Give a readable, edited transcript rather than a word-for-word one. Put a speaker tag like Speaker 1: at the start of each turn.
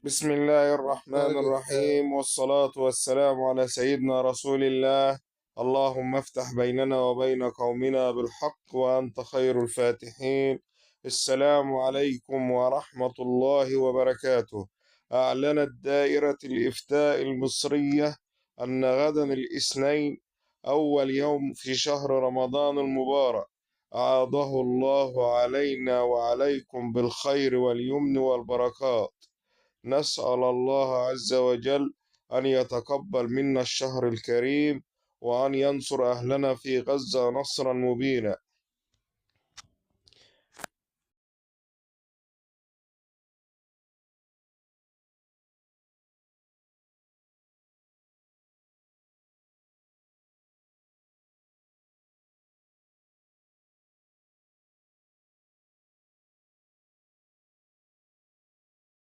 Speaker 1: بسم الله الرحمن الرحيم، والصلاة والسلام على سيدنا رسول الله. اللهم افتح بيننا وبين قومنا بالحق وأنت خير الفاتحين. السلام عليكم ورحمة الله وبركاته. أعلنت دائرة الإفتاء المصرية أن غدا الاثنين أول يوم في شهر رمضان المبارك أعاده الله علينا وعليكم بالخير واليمن والبركات. نسأل الله عز وجل أن يتقبل منا الشهر الكريم، وأن ينصر أهلنا في غزة نصرا مبينا.